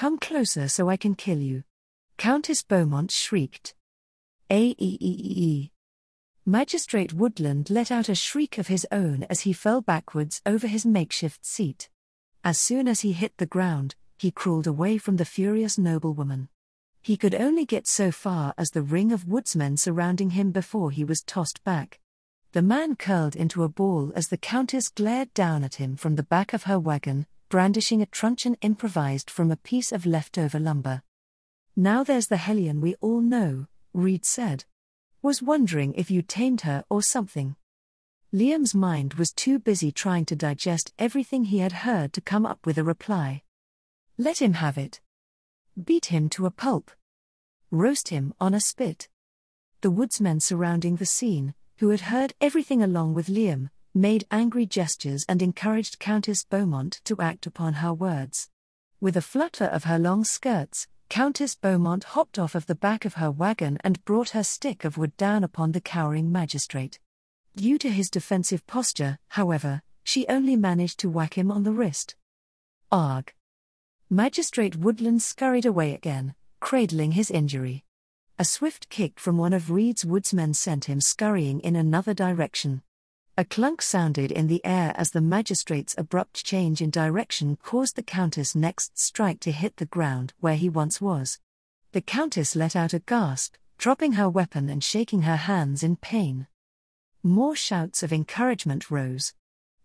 Come closer so I can kill you. Countess Beaumont shrieked. Aeeeee. Magistrate Woodland let out a shriek of his own as he fell backwards over his makeshift seat. As soon as he hit the ground, he crawled away from the furious noblewoman. He could only get so far as the ring of woodsmen surrounding him before he was tossed back. The man curled into a ball as the Countess glared down at him from the back of her wagon, brandishing a truncheon improvised from a piece of leftover lumber. "Now there's the hellion we all know," Reed said. "Was wondering if you tamed her or something." Liam's mind was too busy trying to digest everything he had heard to come up with a reply. Let him have it. Beat him to a pulp. Roast him on a spit. The woodsmen surrounding the scene, who had heard everything along with Liam, made angry gestures and encouraged Countess Beaumont to act upon her words. With a flutter of her long skirts, Countess Beaumont hopped off of the back of her wagon and brought her stick of wood down upon the cowering magistrate. Due to his defensive posture, however, she only managed to whack him on the wrist. Arg! Magistrate Woodland scurried away again, cradling his injury. A swift kick from one of Reed's woodsmen sent him scurrying in another direction. A clunk sounded in the air as the magistrate's abrupt change in direction caused the Countess' next strike to hit the ground where he once was. The Countess let out a gasp, dropping her weapon and shaking her hands in pain. More shouts of encouragement rose.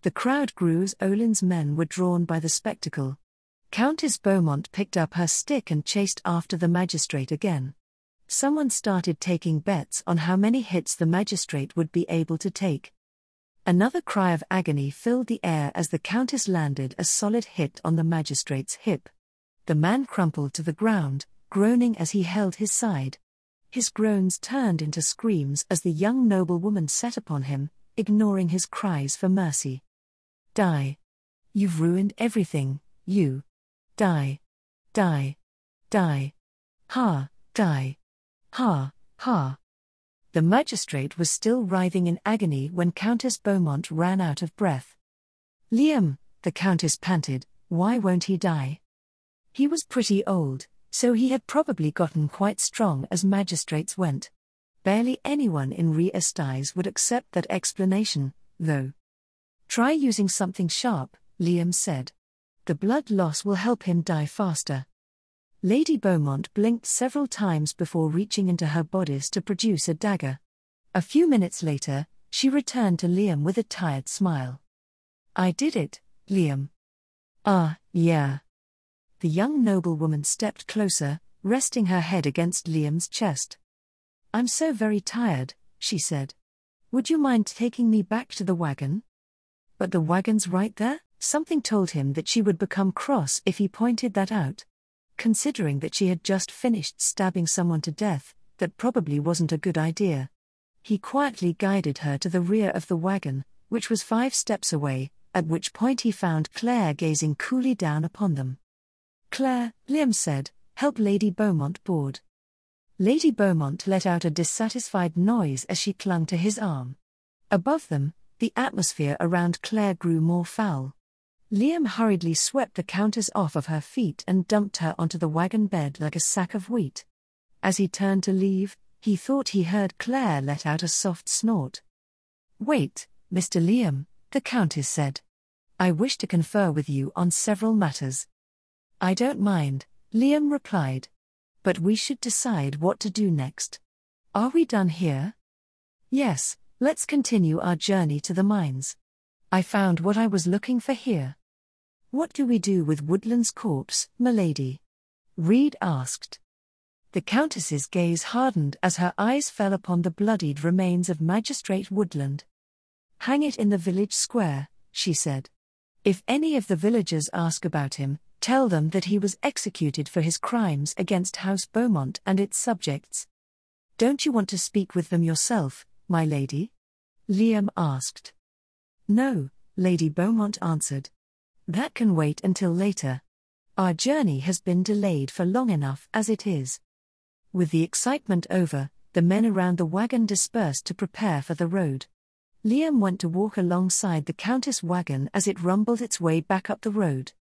The crowd grew as Olin's men were drawn by the spectacle. Countess Beaumont picked up her stick and chased after the magistrate again. Someone started taking bets on how many hits the magistrate would be able to take. Another cry of agony filled the air as the Countess landed a solid hit on the magistrate's hip. The man crumpled to the ground, groaning as he held his side. His groans turned into screams as the young noblewoman set upon him, ignoring his cries for mercy. Die. You've ruined everything, you. Die. Die. Die. Ha, die. Ha, ha. The magistrate was still writhing in agony when Countess Beaumont ran out of breath. Liam, the Countess panted, why won't he die? He was pretty old, so he had probably gotten quite strong as magistrates went. Barely anyone in Re-Estize would accept that explanation, though. Try using something sharp, Liam said. The blood loss will help him die faster. Lady Beaumont blinked several times before reaching into her bodice to produce a dagger. A few minutes later, she returned to Liam with a tired smile. I did it, Liam. Ah, yeah. The young noblewoman stepped closer, resting her head against Liam's chest. I'm so very tired, she said. Would you mind taking me back to the wagon? But the wagon's right there? Something told him that she would become cross if he pointed that out. Considering that she had just finished stabbing someone to death, that probably wasn't a good idea. He quietly guided her to the rear of the wagon, which was 5 steps away, at which point he found Claire gazing coolly down upon them. Claire, Liam said, help Lady Beaumont board. Lady Beaumont let out a dissatisfied noise as she clung to his arm. Above them, the atmosphere around Claire grew more foul. Liam hurriedly swept the Countess off of her feet and dumped her onto the wagon bed like a sack of wheat. As he turned to leave, he thought he heard Claire let out a soft snort. Wait, Mr. Liam, the Countess said. I wish to confer with you on several matters. I don't mind, Liam replied. But we should decide what to do next. Are we done here? Yes, let's continue our journey to the mines. I found what I was looking for here. What do we do with Woodland's corpse, milady? Reed asked. The Countess's gaze hardened as her eyes fell upon the bloodied remains of Magistrate Woodland. Hang it in the village square, she said. If any of the villagers ask about him, tell them that he was executed for his crimes against House Beaumont and its subjects. Don't you want to speak with them yourself, my lady? Liam asked. No, Lady Beaumont answered. That can wait until later. Our journey has been delayed for long enough as it is. With the excitement over, the men around the wagon dispersed to prepare for the road. Liam went to walk alongside the Countess' wagon as it rumbled its way back up the road.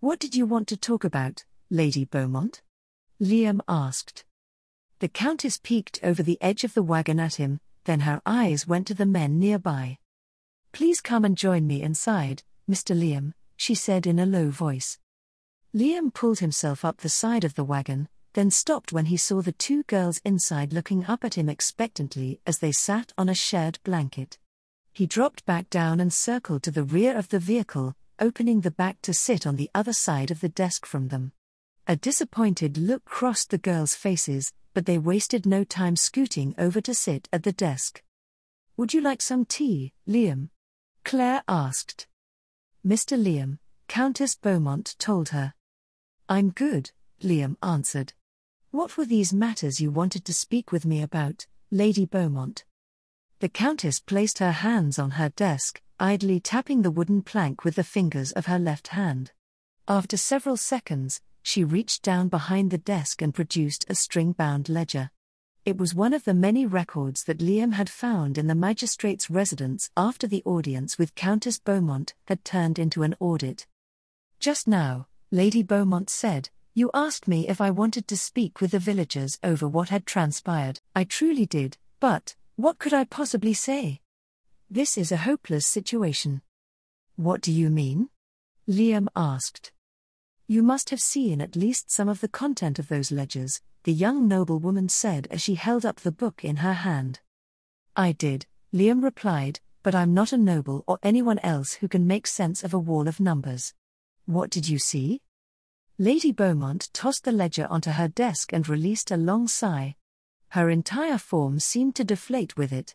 What did you want to talk about, Lady Beaumont?" Liam asked. The Countess peeked over the edge of the wagon at him, then her eyes went to the men nearby. "Please come and join me inside, Mr. Liam," she said in a low voice. Liam pulled himself up the side of the wagon, then stopped when he saw the two girls inside looking up at him expectantly as they sat on a shared blanket. He dropped back down and circled to the rear of the vehicle, opening the back to sit on the other side of the desk from them. A disappointed look crossed the girls' faces, but they wasted no time scooting over to sit at the desk. "Would you like some tea, Liam?" Claire asked. "Mr. Liam," Countess Beaumont told her. "I'm good," Liam answered. "What were these matters you wanted to speak with me about, Lady Beaumont?" The Countess placed her hands on her desk, idly tapping the wooden plank with the fingers of her left hand. After several seconds, she reached down behind the desk and produced a string-bound ledger. It was one of the many records that Liam had found in the magistrate's residence after the audience with Countess Beaumont had turned into an audit. "Just now," Lady Beaumont said, "you asked me if I wanted to speak with the villagers over what had transpired. I truly did, but what could I possibly say? This is a hopeless situation." "What do you mean?" Liam asked. "You must have seen at least some of the content of those ledgers," the young noblewoman said as she held up the book in her hand. "I did," Liam replied, "but I'm not a noble or anyone else who can make sense of a wall of numbers." "What did you see?" Lady Beaumont tossed the ledger onto her desk and released a long sigh. Her entire form seemed to deflate with it.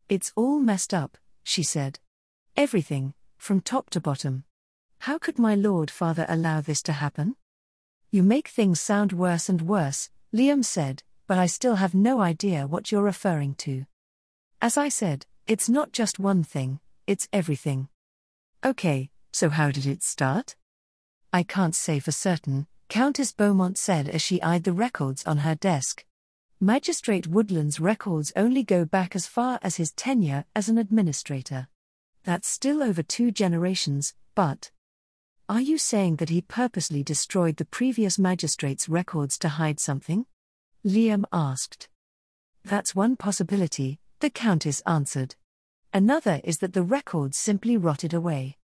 "It's all messed up," she said. "Everything, from top to bottom. How could my Lord Father allow this to happen?" "You make things sound worse and worse," Liam said, "but I still have no idea what you're referring to. As I said, it's not just one thing, it's everything." "Okay, so how did it start?" "I can't say for certain," Countess Beaumont said as she eyed the records on her desk. "Magistrate Woodland's records only go back as far as his tenure as an administrator. That's still over 2 generations, but..." "Are you saying that he purposely destroyed the previous magistrate's records to hide something?" Liam asked. "That's one possibility," the Countess answered. "Another is that the records simply rotted away.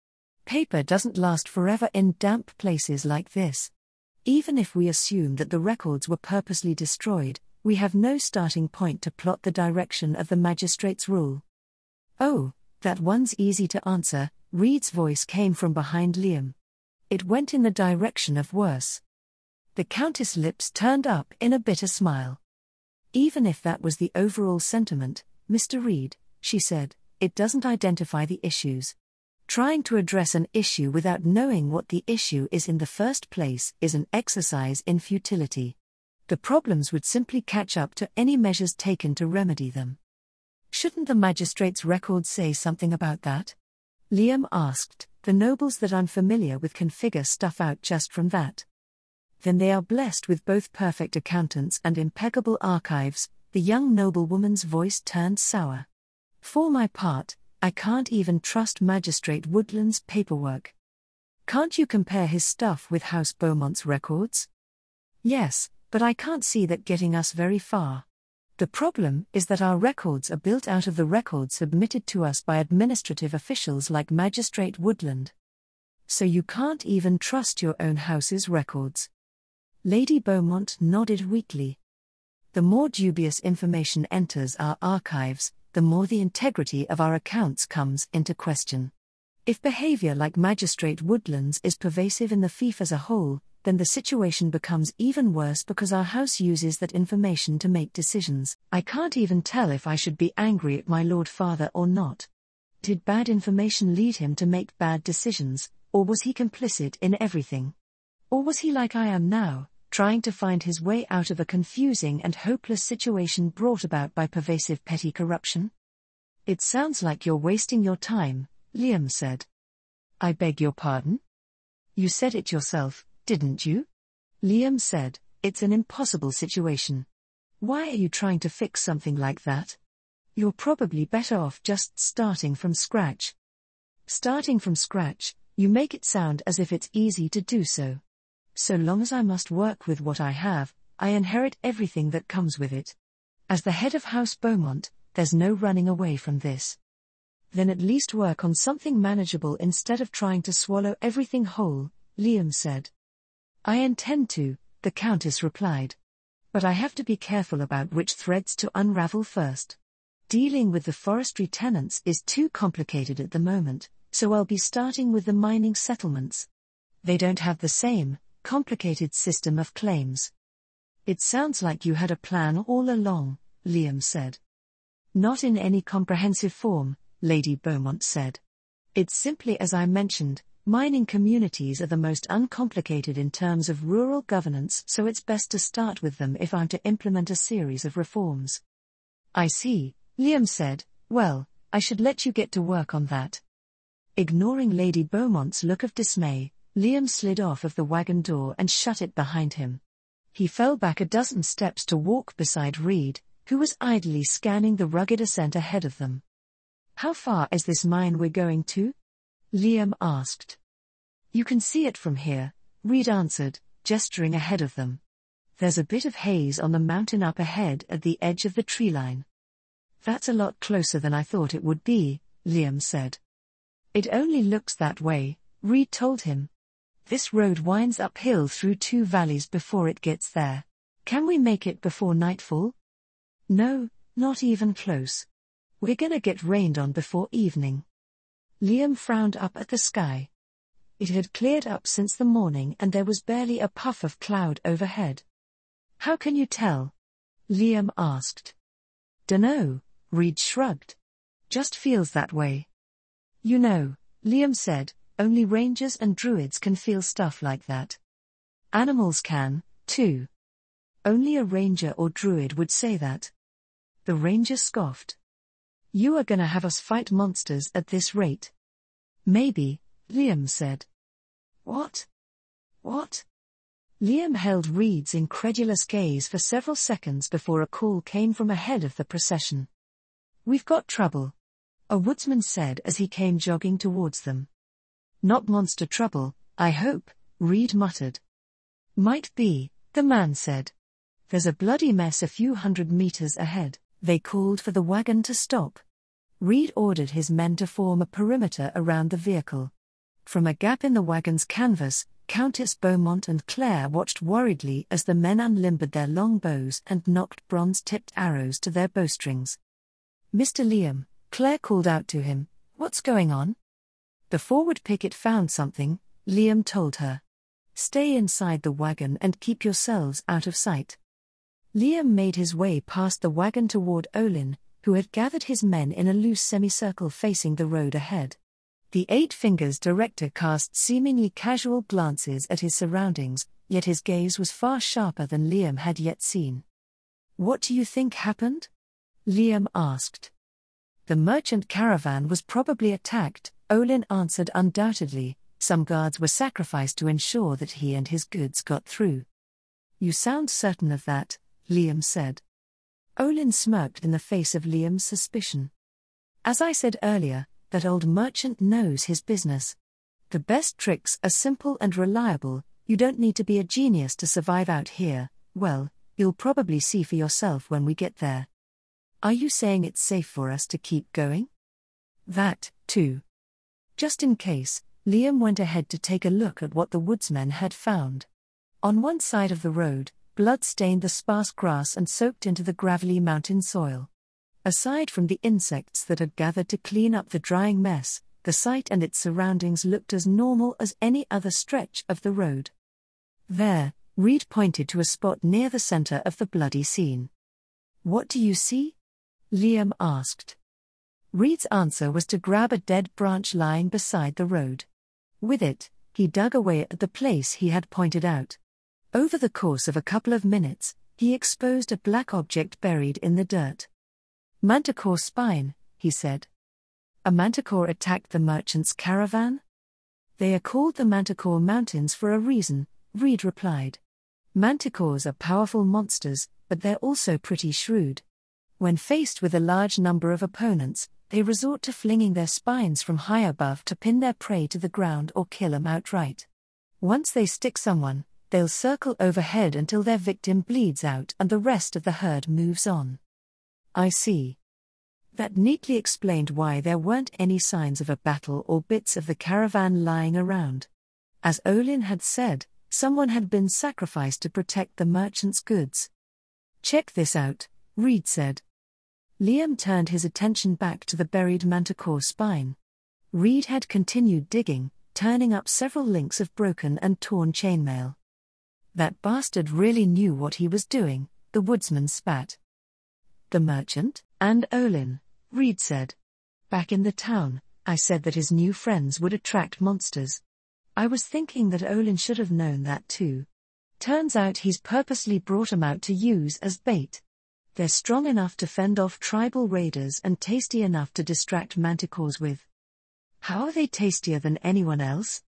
Paper doesn't last forever in damp places like this. Even if we assume that the records were purposely destroyed, we have no starting point to plot the direction of the magistrate's rule." "Oh, that one's easy to answer," Reed's voice came from behind Liam. "It went in the direction of worse." The Countess' lips turned up in a bitter smile. "Even if that was the overall sentiment, Mr. Reed," she said, "it doesn't identify the issues. Trying to address an issue without knowing what the issue is in the first place is an exercise in futility. The problems would simply catch up to any measures taken to remedy them." "Shouldn't the magistrate's records say something about that?" Liam asked. "The nobles that I'm familiar with can figure stuff out just from that." "Then they are blessed with both perfect accountants and impeccable archives," the young noblewoman's voice turned sour. "For my part, I can't even trust Magistrate Woodland's paperwork." "Can't you compare his stuff with House Beaumont's records?" "Yes, but I can't see that getting us very far. The problem is that our records are built out of the records submitted to us by administrative officials like Magistrate Woodland. So you can't even trust your own house's records." Lady Beaumont nodded weakly. "The more dubious information enters our archives, the more the integrity of our accounts comes into question. If behavior like Magistrate Woodland's is pervasive in the fief as a whole, then the situation becomes even worse because our house uses that information to make decisions. I can't even tell if I should be angry at my Lord Father or not. Did bad information lead him to make bad decisions, or was he complicit in everything? Or was he like I am now, trying to find his way out of a confusing and hopeless situation brought about by pervasive petty corruption?" "It sounds like you're wasting your time," Liam said. "I beg your pardon?" "You said it yourself, didn't you?" Liam said, "It's an impossible situation. Why are you trying to fix something like that? You're probably better off just starting from scratch." "Starting from scratch, you make it sound as if it's easy to do so. So long as I must work with what I have, I inherit everything that comes with it. As the head of House Beaumont, there's no running away from this. Then at least work on something manageable instead of trying to swallow everything whole, Liam said. I intend to, the Countess replied. But I have to be careful about which threads to unravel first. Dealing with the forestry tenants is too complicated at the moment, so I'll be starting with the mining settlements. They don't have the same, complicated system of claims. It sounds like you had a plan all along, Liam said. Not in any comprehensive form, Lady Beaumont said. It's simply as I mentioned, mining communities are the most uncomplicated in terms of rural governance, so it's best to start with them if I'm to implement a series of reforms. I see, Liam said. Well, I should let you get to work on that. Ignoring Lady Beaumont's look of dismay, Liam slid off of the wagon door and shut it behind him. He fell back a dozen steps to walk beside Reed, who was idly scanning the rugged ascent ahead of them. How far is this mine we're going to? Liam asked. You can see it from here, Reed answered, gesturing ahead of them. There's a bit of haze on the mountain up ahead at the edge of the tree line. That's a lot closer than I thought it would be, Liam said. It only looks that way, Reed told him. This road winds uphill through two valleys before it gets there. Can we make it before nightfall? No, not even close. We're gonna get rained on before evening. Liam frowned up at the sky. It had cleared up since the morning and there was barely a puff of cloud overhead. How can you tell? Liam asked. Dunno, Reed shrugged. Just feels that way. You know, Liam said, only rangers and druids can feel stuff like that. Animals can, too. Only a ranger or druid would say that. The ranger scoffed. You are gonna have us fight monsters at this rate. Maybe, Liam said. What? What? Liam held Reed's incredulous gaze for several seconds before a call came from ahead of the procession. We've got trouble, a woodsman said as he came jogging towards them. Not monster trouble, I hope, Reed muttered. Might be, the man said. There's a bloody mess a few hundred meters ahead. They called for the wagon to stop. Reed ordered his men to form a perimeter around the vehicle. From a gap in the wagon's canvas, Countess Beaumont and Claire watched worriedly as the men unlimbered their long bows and knocked bronze-tipped arrows to their bowstrings. Mr. Liam, Claire called out to him, what's going on? The forward picket found something, Liam told her. Stay inside the wagon and keep yourselves out of sight. Liam made his way past the wagon toward Olin, who had gathered his men in a loose semicircle facing the road ahead. The Eight Fingers director cast seemingly casual glances at his surroundings, yet his gaze was far sharper than Liam had yet seen. What do you think happened? Liam asked. The merchant caravan was probably attacked, Olin answered undoubtedly. Some guards were sacrificed to ensure that he and his goods got through. You sound certain of that, Liam said. Olin smirked in the face of Liam's suspicion. As I said earlier, that old merchant knows his business. The best tricks are simple and reliable, you don't need to be a genius to survive out here. Well, you'll probably see for yourself when we get there. Are you saying it's safe for us to keep going? That, too. Just in case, Liam went ahead to take a look at what the woodsmen had found. On one side of the road, blood stained the sparse grass and soaked into the gravelly mountain soil. Aside from the insects that had gathered to clean up the drying mess, the site and its surroundings looked as normal as any other stretch of the road. There, Reed pointed to a spot near the center of the bloody scene. What do you see? Liam asked. Reed's answer was to grab a dead branch lying beside the road. With it, he dug away at the place he had pointed out. Over the course of a couple of minutes, he exposed a black object buried in the dirt. Manticore spine, he said. A manticore attacked the merchant's caravan? They are called the Manticore Mountains for a reason, Reed replied. Manticores are powerful monsters, but they're also pretty shrewd. When faced with a large number of opponents, they resort to flinging their spines from high above to pin their prey to the ground or kill them outright. Once they stick someone, They'll circle overhead until their victim bleeds out and the rest of the herd moves on. I see. That neatly explained why there weren't any signs of a battle or bits of the caravan lying around. As Olin had said, someone had been sacrificed to protect the merchant's goods. Check this out, Reed said. Liam turned his attention back to the buried manticore spine. Reed had continued digging, turning up several links of broken and torn chainmail. That bastard really knew what he was doing, the woodsman spat. The merchant, and Olin, Reed said. Back in the town, I said that his new friends would attract monsters. I was thinking that Olin should have known that too. Turns out he's purposely brought 'em out to use as bait. They're strong enough to fend off tribal raiders and tasty enough to distract manticores with. How are they tastier than anyone else?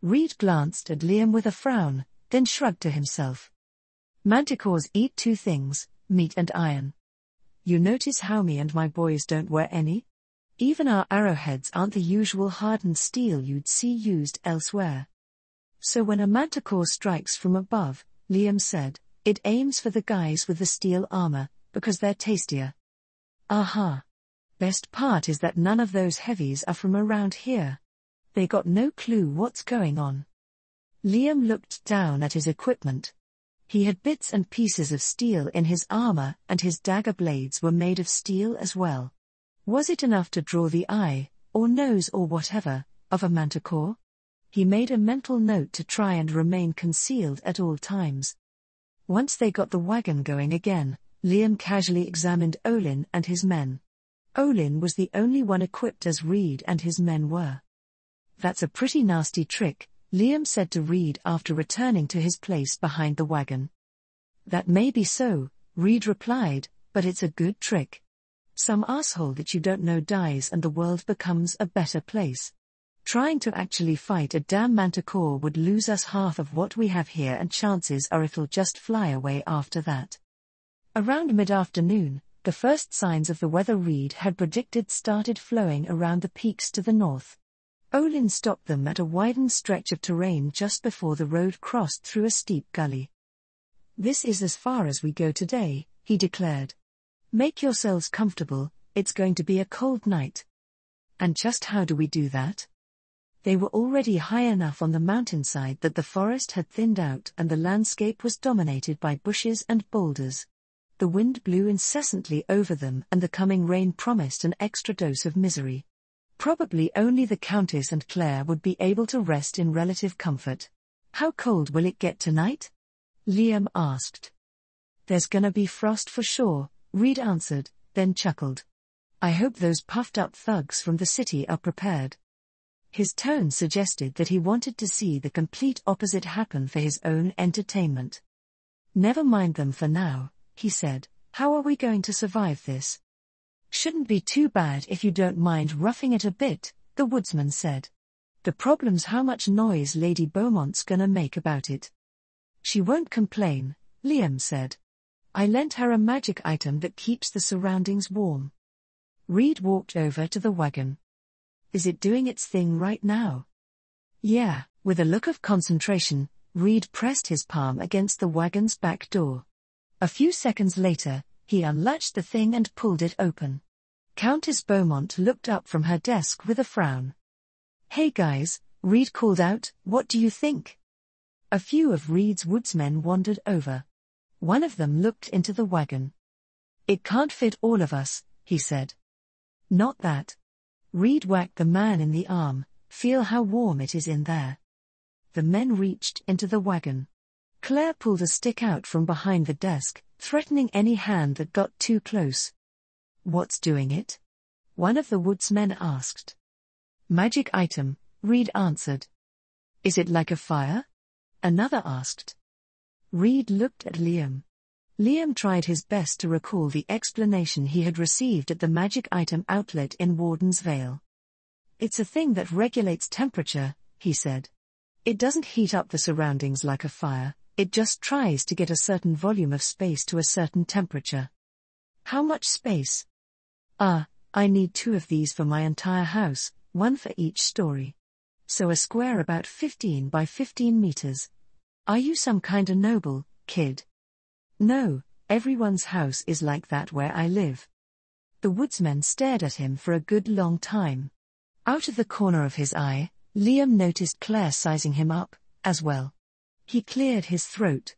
Reed glanced at Liam with a frown, then shrugged to himself. Manticores eat two things, meat and iron. You notice how me and my boys don't wear any? Even our arrowheads aren't the usual hardened steel you'd see used elsewhere. So when a manticore strikes from above, Liam said, it aims for the guys with the steel armor, because they're tastier. Aha. Best part is that none of those heavies are from around here. They got no clue what's going on. Liam looked down at his equipment. He had bits and pieces of steel in his armor, and his dagger blades were made of steel as well. Was it enough to draw the eye, or nose or whatever, of a manticore? He made a mental note to try and remain concealed at all times. Once they got the wagon going again, Liam casually examined Olin and his men. Olin was the only one equipped as Reed and his men were. That's a pretty nasty trick, Liam said to Reed after returning to his place behind the wagon. That may be so, Reed replied, but it's a good trick. Some asshole that you don't know dies and the world becomes a better place. Trying to actually fight a damn manticore would lose us half of what we have here, and chances are it'll just fly away after that. Around mid-afternoon, the first signs of the weather Reed had predicted started flowing around the peaks to the north. Olin stopped them at a widened stretch of terrain just before the road crossed through a steep gully. This is as far as we go today, he declared. Make yourselves comfortable, it's going to be a cold night. And just how do we do that? They were already high enough on the mountainside that the forest had thinned out and the landscape was dominated by bushes and boulders. The wind blew incessantly over them and the coming rain promised an extra dose of misery. Probably only the Countess and Claire would be able to rest in relative comfort. How cold will it get tonight? Liam asked. There's gonna be frost for sure, Reed answered, then chuckled. I hope those puffed-up thugs from the city are prepared. His tone suggested that he wanted to see the complete opposite happen for his own entertainment. Never mind them for now, he said. How are we going to survive this? Shouldn't be too bad if you don't mind roughing it a bit, the woodsman said. The problem's how much noise Lady Beaumont's gonna make about it. She won't complain, Liam said. I lent her a magic item that keeps the surroundings warm. Reed walked over to the wagon. Is it doing its thing right now? Yeah, with a look of concentration, Reed pressed his palm against the wagon's back door. A few seconds later, he unlatched the thing and pulled it open. Countess Beaumont looked up from her desk with a frown. Hey guys, Reed called out, what do you think? A few of Reed's woodsmen wandered over. One of them looked into the wagon. It can't fit all of us, he said. Not that. Reed whacked the man in the arm. Feel how warm it is in there. The men reached into the wagon. Claire pulled a stick out from behind the desk, threatening any hand that got too close. What's doing it? One of the woodsmen asked. Magic item, Reed answered. Is it like a fire? Another asked. Reed looked at Liam. Liam tried his best to recall the explanation he had received at the magic item outlet in Warden's Vale. It's a thing that regulates temperature, he said. It doesn't heat up the surroundings like a fire, it just tries to get a certain volume of space to a certain temperature. How much space? I need 2 of these for my entire house, 1 for each story. So a square about 15 by 15 meters. Are you some kinda noble, kid? No, everyone's house is like that where I live. The woodsman stared at him for a good long time. Out of the corner of his eye, Liam noticed Claire sizing him up, as well. He cleared his throat.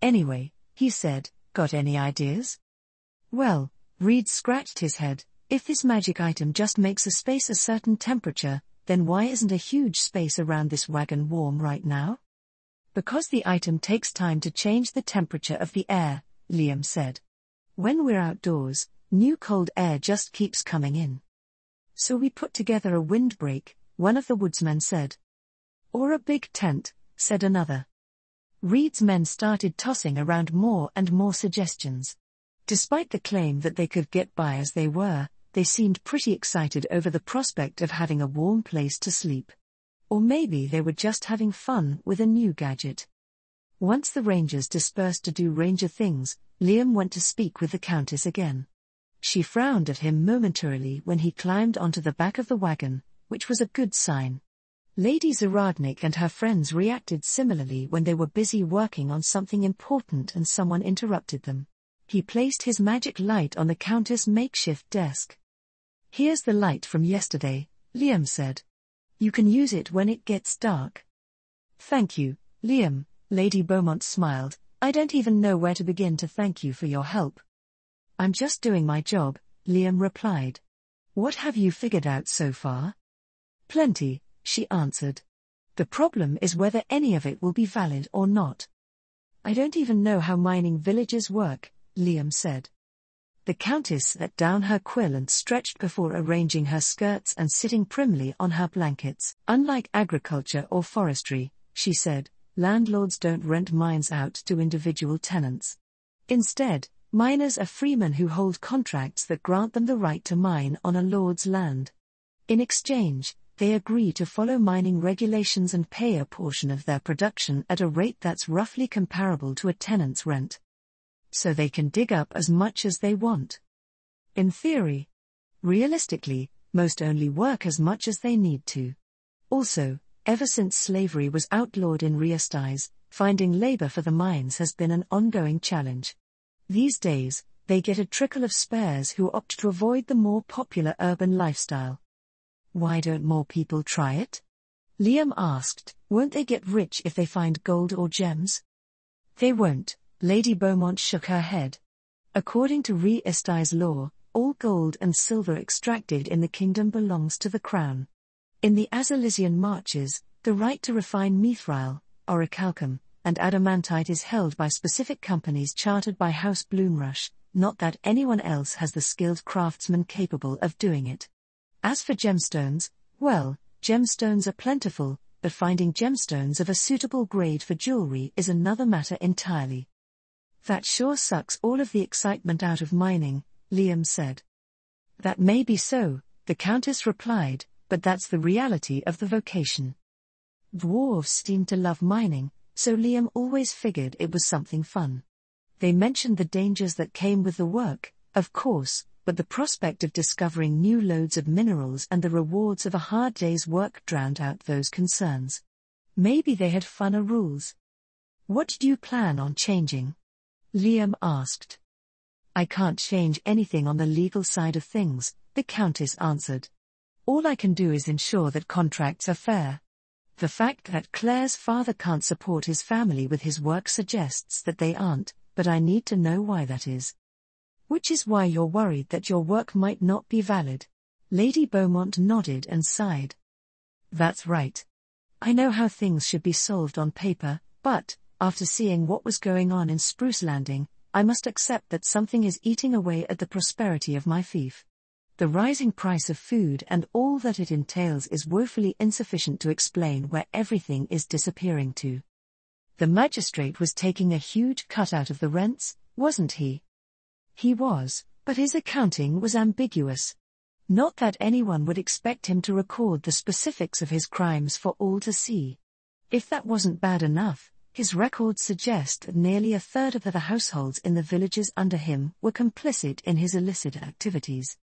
Anyway, he said, got any ideas? Well, Reed scratched his head. If this magic item just makes a space a certain temperature, then why isn't a huge space around this wagon warm right now? Because the item takes time to change the temperature of the air, Liam said. When we're outdoors, new cold air just keeps coming in. So we put together a windbreak, one of the woodsmen said. Or a big tent, said another. Reed's men started tossing around more and more suggestions. Despite the claim that they could get by as they were, they seemed pretty excited over the prospect of having a warm place to sleep. Or maybe they were just having fun with a new gadget. Once the rangers dispersed to do ranger things, Liam went to speak with the Countess again. She frowned at him momentarily when he climbed onto the back of the wagon, which was a good sign. Lady Zaradnik and her friends reacted similarly when they were busy working on something important and someone interrupted them. He placed his magic light on the Countess' makeshift desk. Here's the light from yesterday, Liam said. You can use it when it gets dark. Thank you, Liam, Lady Beaumont smiled. I don't even know where to begin to thank you for your help. I'm just doing my job, Liam replied. What have you figured out so far? Plenty, she answered. The problem is whether any of it will be valid or not. I don't even know how mining villages work, Liam said. The Countess let down her quill and stretched before arranging her skirts and sitting primly on her blankets. Unlike agriculture or forestry, she said, landlords don't rent mines out to individual tenants. Instead, miners are freemen who hold contracts that grant them the right to mine on a lord's land. In exchange, they agree to follow mining regulations and pay a portion of their production at a rate that's roughly comparable to a tenant's rent. So they can dig up as much as they want. In theory. Realistically, most only work as much as they need to. Also, ever since slavery was outlawed in Riestais, finding labor for the mines has been an ongoing challenge. These days, they get a trickle of spares who opt to avoid the more popular urban lifestyle. Why don't more people try it? Liam asked. Won't they get rich if they find gold or gems? They won't, Lady Beaumont shook her head. According to Riestais law, all gold and silver extracted in the kingdom belongs to the crown. In the Azalisian marches, the right to refine mithril, orichalcum, and adamantite is held by specific companies chartered by House Bloomrush, not that anyone else has the skilled craftsmen capable of doing it. As for gemstones, well, gemstones are plentiful, but finding gemstones of a suitable grade for jewelry is another matter entirely. That sure sucks all of the excitement out of mining, Liam said. That may be so, the Countess replied, but that's the reality of the vocation. Dwarves seem to love mining, so Liam always figured it was something fun. They mentioned the dangers that came with the work, of course, but the prospect of discovering new lodes of minerals and the rewards of a hard day's work drowned out those concerns. Maybe they had funner rules. What did you plan on changing? Liam asked. I can't change anything on the legal side of things, the Countess answered. All I can do is ensure that contracts are fair. The fact that Claire's father can't support his family with his work suggests that they aren't, but I need to know why that is. Which is why you're worried that your work might not be valid. Lady Beaumont nodded and sighed. That's right. I know how things should be solved on paper, but, after seeing what was going on in Spruce Landing, I must accept that something is eating away at the prosperity of my fief. The rising price of food and all that it entails is woefully insufficient to explain where everything is disappearing to. The magistrate was taking a huge cut out of the rents, wasn't he? He was, but his accounting was ambiguous. Not that anyone would expect him to record the specifics of his crimes for all to see. If that wasn't bad enough, his records suggest that nearly a third of the households in the villages under him were complicit in his illicit activities.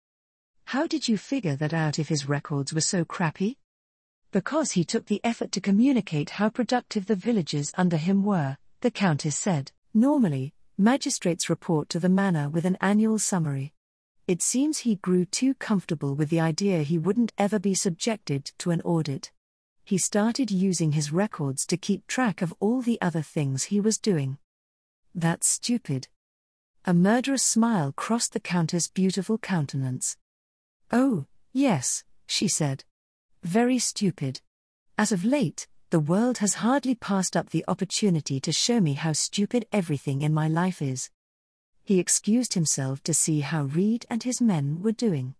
How did you figure that out if his records were so crappy? Because he took the effort to communicate how productive the villagers under him were, the Countess said. Normally, magistrates report to the manor with an annual summary. It seems he grew too comfortable with the idea he wouldn't ever be subjected to an audit. He started using his records to keep track of all the other things he was doing. That's stupid. A murderous smile crossed the Countess' beautiful countenance. Oh, yes, she said. Very stupid. As of late, the world has hardly passed up the opportunity to show me how stupid everything in my life is. He excused himself to see how Reed and his men were doing.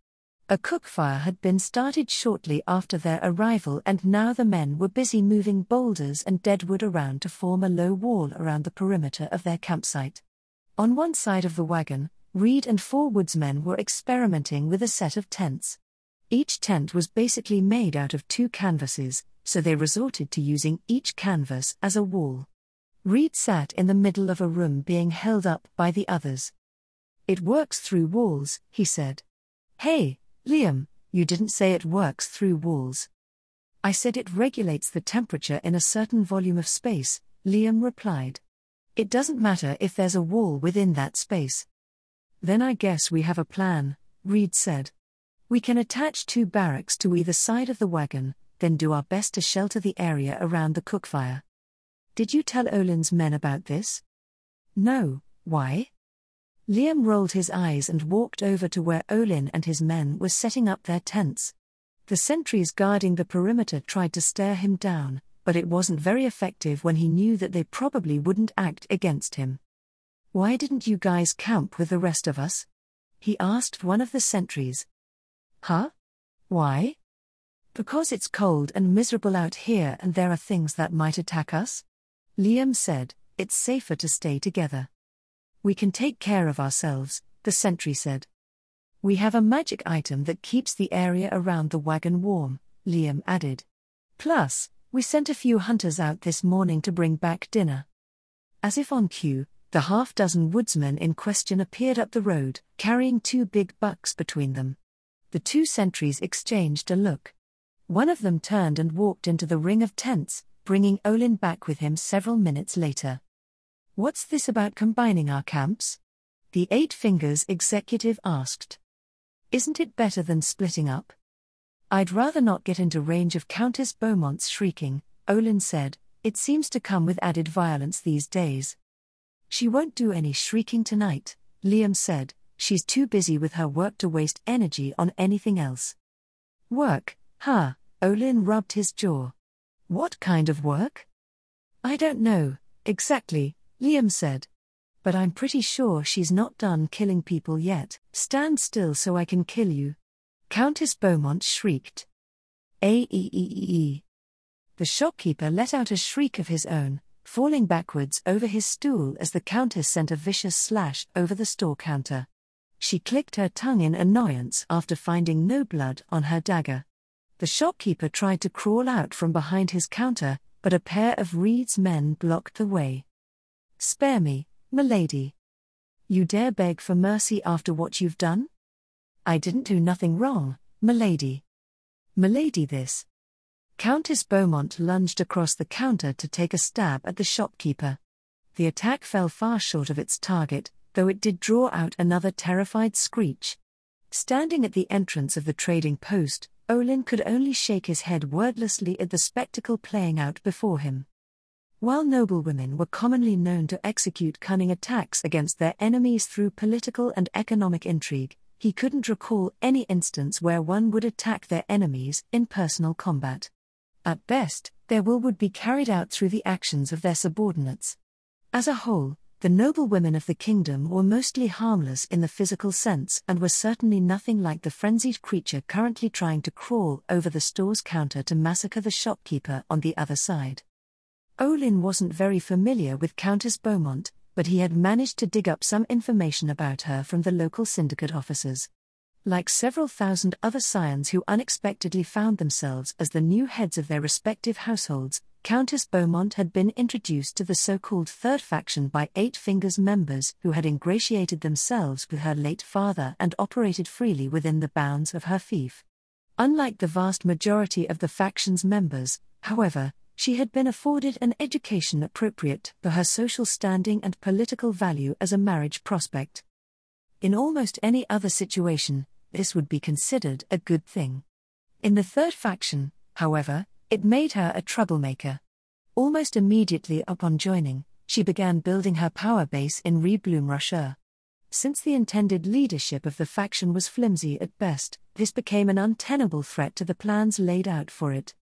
A cookfire had been started shortly after their arrival, and now the men were busy moving boulders and deadwood around to form a low wall around the perimeter of their campsite. On one side of the wagon, Reed and 4 woodsmen were experimenting with a set of tents. Each tent was basically made out of 2 canvases, so they resorted to using each canvas as a wall. Reed sat in the middle of a room being held up by the others. "It works through walls," he said. "Hey, Liam, you didn't say it works through walls." "I said it regulates the temperature in a certain volume of space," Liam replied. "It doesn't matter if there's a wall within that space." "Then I guess we have a plan," Reed said. "We can attach 2 barracks to either side of the wagon, then do our best to shelter the area around the cookfire." "Did you tell Olin's men about this?" "No, why?" Liam rolled his eyes and walked over to where Olin and his men were setting up their tents. The sentries guarding the perimeter tried to stare him down, but it wasn't very effective when he knew that they probably wouldn't act against him. "Why didn't you guys camp with the rest of us?" he asked one of the sentries. "Huh? Why?" "Because it's cold and miserable out here and there are things that might attack us," Liam said. "It's safer to stay together." "We can take care of ourselves," the sentry said. "We have a magic item that keeps the area around the wagon warm," Liam added. "Plus, we sent a few hunters out this morning to bring back dinner." As if on cue, the half-dozen woodsmen in question appeared up the road, carrying 2 big bucks between them. The 2 sentries exchanged a look. One of them turned and walked into the ring of tents, bringing Olin back with him several minutes later. "What's this about combining our camps?" the 8 Fingers executive asked. "Isn't it better than splitting up?" "I'd rather not get into range of Countess Beaumont's shrieking," Olin said. "It seems to come with added violence these days." "She won't do any shrieking tonight," Liam said. "She's too busy with her work to waste energy on anything else." "Work, huh?" Olin rubbed his jaw. "What kind of work?" "I don't know, exactly," Liam said. "But I'm pretty sure she's not done killing people yet." "Stand still so I can kill you," Countess Beaumont shrieked. "Aeeeee." The shopkeeper let out a shriek of his own, falling backwards over his stool as the Countess sent a vicious slash over the store counter. She clicked her tongue in annoyance after finding no blood on her dagger. The shopkeeper tried to crawl out from behind his counter, but a pair of Reed's men blocked the way. "Spare me, milady. You dare beg for mercy after what you've done?" "I didn't do nothing wrong, milady." "Milady this." Countess Beaumont lunged across the counter to take a stab at the shopkeeper. The attack fell far short of its target, though it did draw out another terrified screech. Standing at the entrance of the trading post, Olin could only shake his head wordlessly at the spectacle playing out before him. While noblewomen were commonly known to execute cunning attacks against their enemies through political and economic intrigue, he couldn't recall any instance where one would attack their enemies in personal combat. At best, their will would be carried out through the actions of their subordinates. As a whole, the noblewomen of the kingdom were mostly harmless in the physical sense and were certainly nothing like the frenzied creature currently trying to crawl over the store's counter to massacre the shopkeeper on the other side. Olin wasn't very familiar with Countess Beaumont, but he had managed to dig up some information about her from the local syndicate officers. Like several thousand other scions who unexpectedly found themselves as the new heads of their respective households, Countess Beaumont had been introduced to the so-called Third Faction by 8 Fingers members who had ingratiated themselves with her late father and operated freely within the bounds of her fief. Unlike the vast majority of the faction's members, however, she had been afforded an education appropriate to her social standing and political value as a marriage prospect. In almost any other situation, this would be considered a good thing. In the third faction, however, it made her a troublemaker. Almost immediately upon joining, she began building her power base in Rebloom-Rocher. Since the intended leadership of the faction was flimsy at best, this became an untenable threat to the plans laid out for it.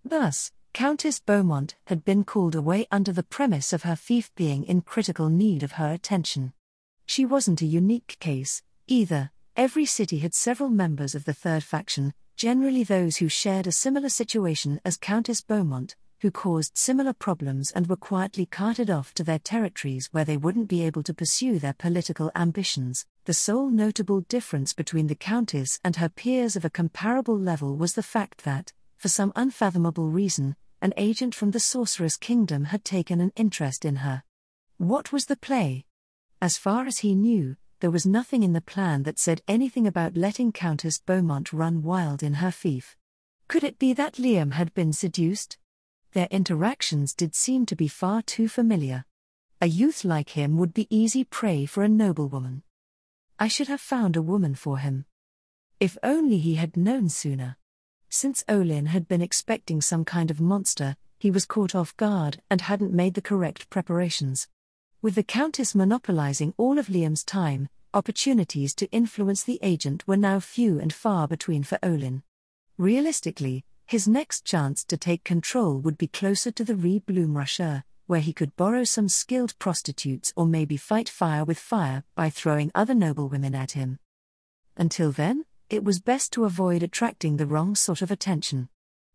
Thus, Countess Beaumont had been called away under the premise of her fief being in critical need of her attention. She wasn't a unique case, either. Every city had several members of the third faction, generally those who shared a similar situation as Countess Beaumont, who caused similar problems and were quietly carted off to their territories where they wouldn't be able to pursue their political ambitions. The sole notable difference between the Countess and her peers of a comparable level was the fact that, for some unfathomable reason, an agent from the Sorceress Kingdom had taken an interest in her. What was the play? As far as he knew, there was nothing in the plan that said anything about letting Countess Beaumont run wild in her fief. Could it be that Liam had been seduced? Their interactions did seem to be far too familiar. A youth like him would be easy prey for a noblewoman. I should have found a woman for him. If only he had known sooner. Since Olin had been expecting some kind of monster, he was caught off guard and hadn't made the correct preparations. With the Countess monopolizing all of Liam's time, opportunities to influence the agent were now few and far between for Olin. Realistically, his next chance to take control would be closer to the Rebloom-Rocher, where he could borrow some skilled prostitutes or maybe fight fire with fire by throwing other noblewomen at him. Until then, it was best to avoid attracting the wrong sort of attention.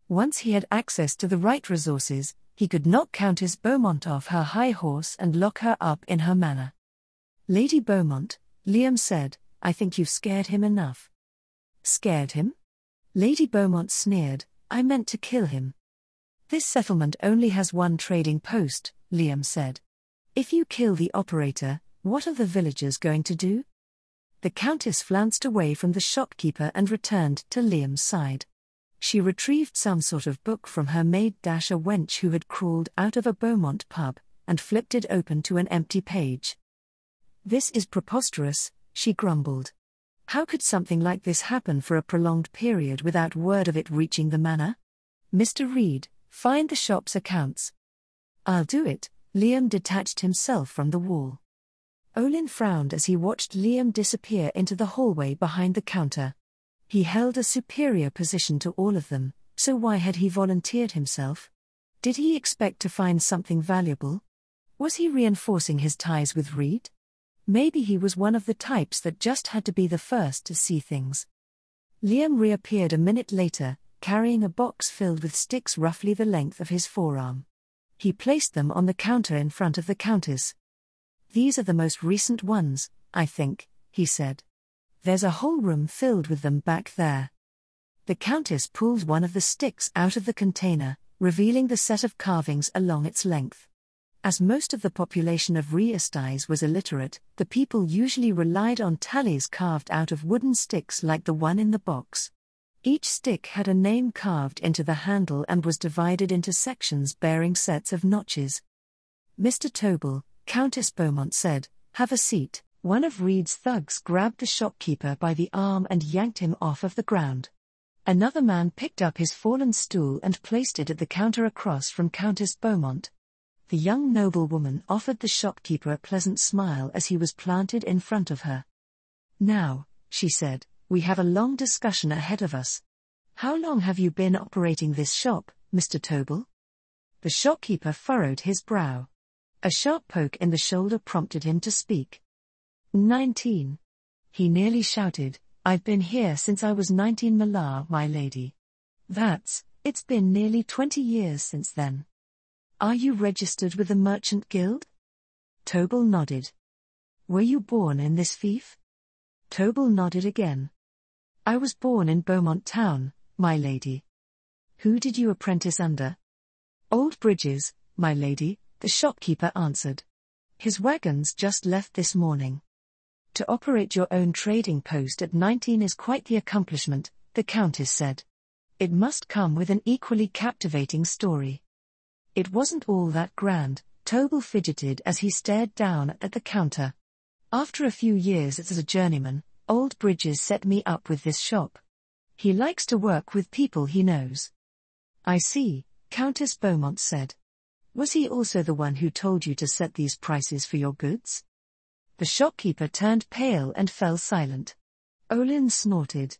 Once he had access to the right resources, he could knock Countess Beaumont off her high horse and lock her up in her manor. Lady Beaumont, Liam said, I think you've scared him enough. Scared him? Lady Beaumont sneered, I meant to kill him. This settlement only has one trading post, Liam said. If you kill the operator, what are the villagers going to do? The Countess flounced away from the shopkeeper and returned to Liam's side. She retrieved some sort of book from her maid, a wench who had crawled out of a Beaumont pub, and flipped it open to an empty page. This is preposterous, she grumbled. How could something like this happen for a prolonged period without word of it reaching the manor? Mr. Reed, find the shop's accounts. I'll do it. Liam detached himself from the wall. Olin frowned as he watched Liam disappear into the hallway behind the counter. He held a superior position to all of them, so why had he volunteered himself? Did he expect to find something valuable? Was he reinforcing his ties with Reed? Maybe he was one of the types that just had to be the first to see things. Liam reappeared a minute later, carrying a box filled with sticks roughly the length of his forearm. He placed them on the counter in front of the Countess. These are the most recent ones, I think, he said. There's a whole room filled with them back there. The Countess pulled one of the sticks out of the container, revealing the set of carvings along its length. As most of the population of Riestais was illiterate, the people usually relied on tallies carved out of wooden sticks like the one in the box. Each stick had a name carved into the handle and was divided into sections bearing sets of notches. Mr. Tobel, Countess Beaumont said, have a seat. One of Reed's thugs grabbed the shopkeeper by the arm and yanked him off of the ground. Another man picked up his fallen stool and placed it at the counter across from Countess Beaumont. The young noblewoman offered the shopkeeper a pleasant smile as he was planted in front of her. Now, she said, we have a long discussion ahead of us. How long have you been operating this shop, Mr. Tobel? The shopkeeper furrowed his brow. A sharp poke in the shoulder prompted him to speak. 19. He nearly shouted, I've been here since I was 19, my lady. It's been nearly 20 years since then. Are you registered with the Merchant Guild? Tobel nodded. Were you born in this fief? Tobel nodded again. I was born in Beaumont Town, my lady. Who did you apprentice under? Old Bridges, my lady, the shopkeeper answered. His wagons just left this morning. To operate your own trading post at 19 is quite the accomplishment, the Countess said. It must come with an equally captivating story. It wasn't all that grand, Tobal fidgeted as he stared down at the counter. After a few years as a journeyman, old Bridges set me up with this shop. He likes to work with people he knows. I see, Countess Beaumont said. Was he also the one who told you to set these prices for your goods? The shopkeeper turned pale and fell silent. Olin snorted.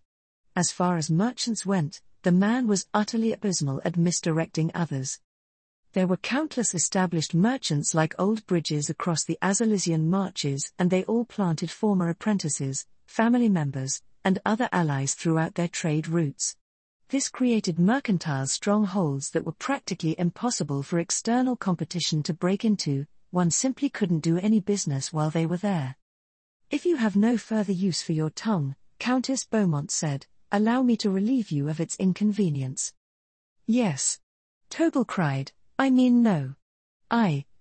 As far as merchants went, the man was utterly abysmal at misdirecting others. There were countless established merchants like old Bridges across the Azalisian marches, and they all planted former apprentices, family members, and other allies throughout their trade routes. This created mercantile strongholds that were practically impossible for external competition to break into. One simply couldn't do any business while they were there. If you have no further use for your tongue, Countess Beaumont said, allow me to relieve you of its inconvenience. Yes. Tobal cried, I mean no.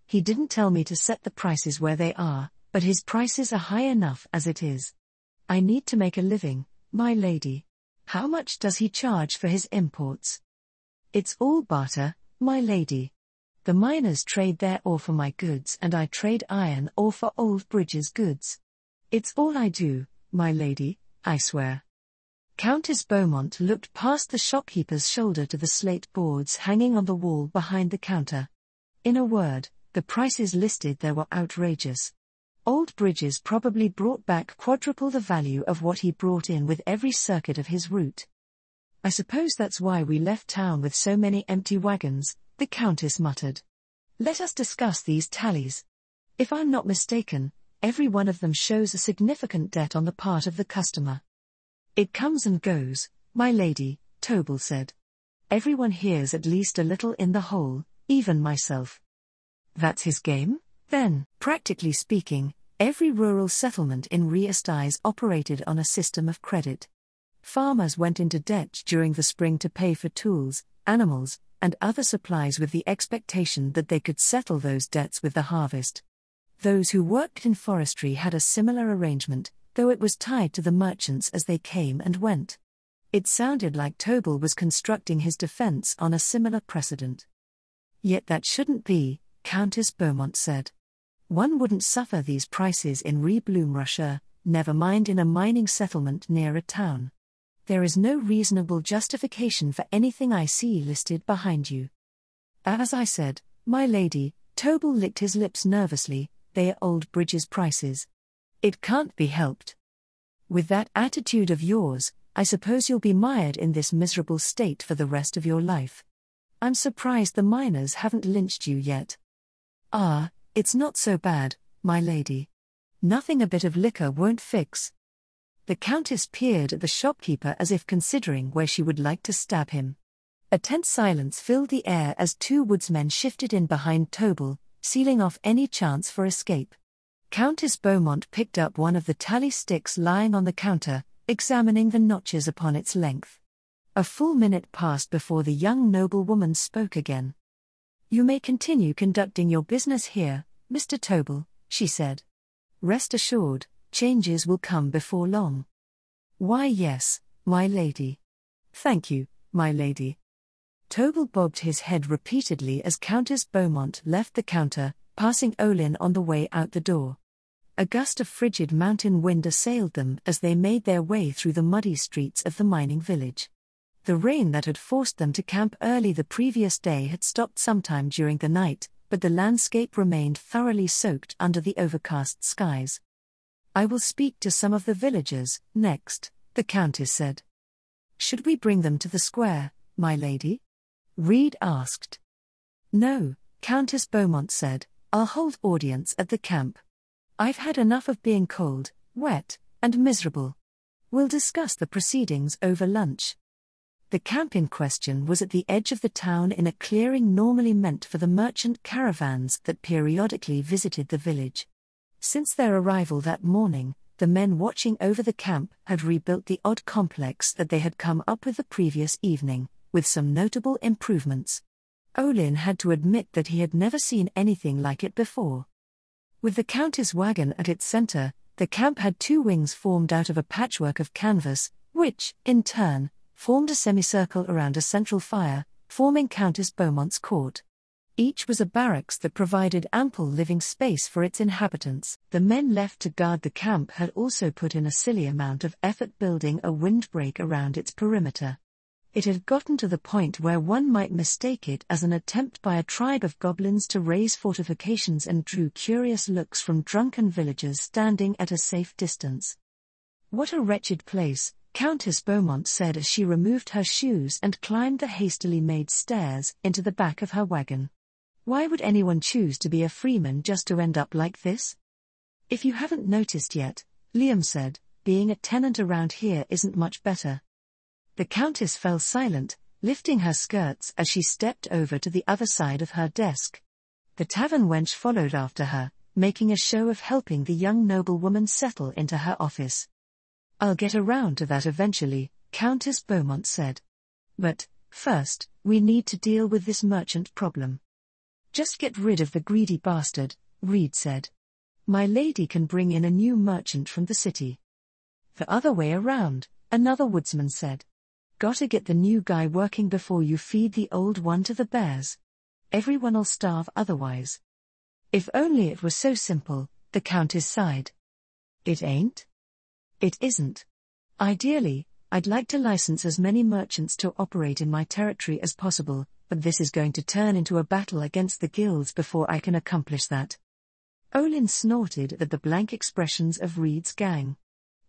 He didn't tell me to set the prices where they are, but his prices are high enough as it is. I need to make a living, my lady. How much does he charge for his imports? It's all barter, my lady. The miners trade their ore for my goods and I trade iron ore for old Bridges' goods. It's all I do, my lady, I swear. Countess Beaumont looked past the shopkeeper's shoulder to the slate boards hanging on the wall behind the counter. In a word, the prices listed there were outrageous. Old Bridges probably brought back quadruple the value of what he brought in with every circuit of his route. I suppose that's why we left town with so many empty wagons, the Countess muttered. Let us discuss these tallies. If I'm not mistaken, every one of them shows a significant debt on the part of the customer. It comes and goes, my lady, Tobal said. Everyone here's at least a little in the hole, even myself. That's his game, then? Practically speaking, every rural settlement in Riestais operated on a system of credit. Farmers went into debt during the spring to pay for tools, animals, and other supplies with the expectation that they could settle those debts with the harvest. Those who worked in forestry had a similar arrangement, though it was tied to the merchants as they came and went. It sounded like Tobal was constructing his defense on a similar precedent. Yet that shouldn't be, Countess Beaumont said. One wouldn't suffer these prices in Rebloom Russia, never mind in a mining settlement near a town. There is no reasonable justification for anything I see listed behind you. As I said, my lady, Tobal licked his lips nervously, they are old Bridges' prices. It can't be helped. With that attitude of yours, I suppose you'll be mired in this miserable state for the rest of your life. I'm surprised the miners haven't lynched you yet. It's not so bad, my lady. Nothing a bit of liquor won't fix. The Countess peered at the shopkeeper as if considering where she would like to stab him. A tense silence filled the air as two woodsmen shifted in behind Tobal, sealing off any chance for escape. Countess Beaumont picked up one of the tally sticks lying on the counter, examining the notches upon its length. A full minute passed before the young noblewoman spoke again. You may continue conducting your business here, Mr. Tobal, she said. Rest assured, changes will come before long. Why yes, my lady. Thank you, my lady. Tobal bobbed his head repeatedly as Countess Beaumont left the counter, passing Olin on the way out the door. A gust of frigid mountain wind assailed them as they made their way through the muddy streets of the mining village. The rain that had forced them to camp early the previous day had stopped sometime during the night, but the landscape remained thoroughly soaked under the overcast skies. I will speak to some of the villagers next, the Countess said. Should we bring them to the square, my lady? Reed asked. No, Countess Beaumont said, I'll hold audience at the camp. I've had enough of being cold, wet, and miserable. We'll discuss the proceedings over lunch. The camp in question was at the edge of the town in a clearing normally meant for the merchant caravans that periodically visited the village. Since their arrival that morning, the men watching over the camp had rebuilt the odd complex that they had come up with the previous evening, with some notable improvements. Olin had to admit that he had never seen anything like it before. With the Countess' wagon at its center, the camp had two wings formed out of a patchwork of canvas, which, in turn, formed a semicircle around a central fire, forming Countess Beaumont's court. Each was a barracks that provided ample living space for its inhabitants. The men left to guard the camp had also put in a silly amount of effort building a windbreak around its perimeter. It had gotten to the point where one might mistake it as an attempt by a tribe of goblins to raise fortifications, and drew curious looks from drunken villagers standing at a safe distance. "What a wretched place," Countess Beaumont said as she removed her shoes and climbed the hastily made stairs into the back of her wagon. "Why would anyone choose to be a freeman just to end up like this?" "If you haven't noticed yet," Liam said, "being a tenant around here isn't much better." The Countess fell silent, lifting her skirts as she stepped over to the other side of her desk. The tavern wench followed after her, making a show of helping the young noblewoman settle into her office. "I'll get around to that eventually," Countess Beaumont said. "But, first, we need to deal with this merchant problem." "Just get rid of the greedy bastard," Reed said. "My lady can bring in a new merchant from the city." "The other way around," another woodsman said. "Gotta get the new guy working before you feed the old one to the bears. Everyone'll starve otherwise." "If only it were so simple," the Countess sighed. "It ain't?" "It isn't. Ideally, I'd like to license as many merchants to operate in my territory as possible, but this is going to turn into a battle against the guilds before I can accomplish that." Olin snorted at the blank expressions of Reed's gang.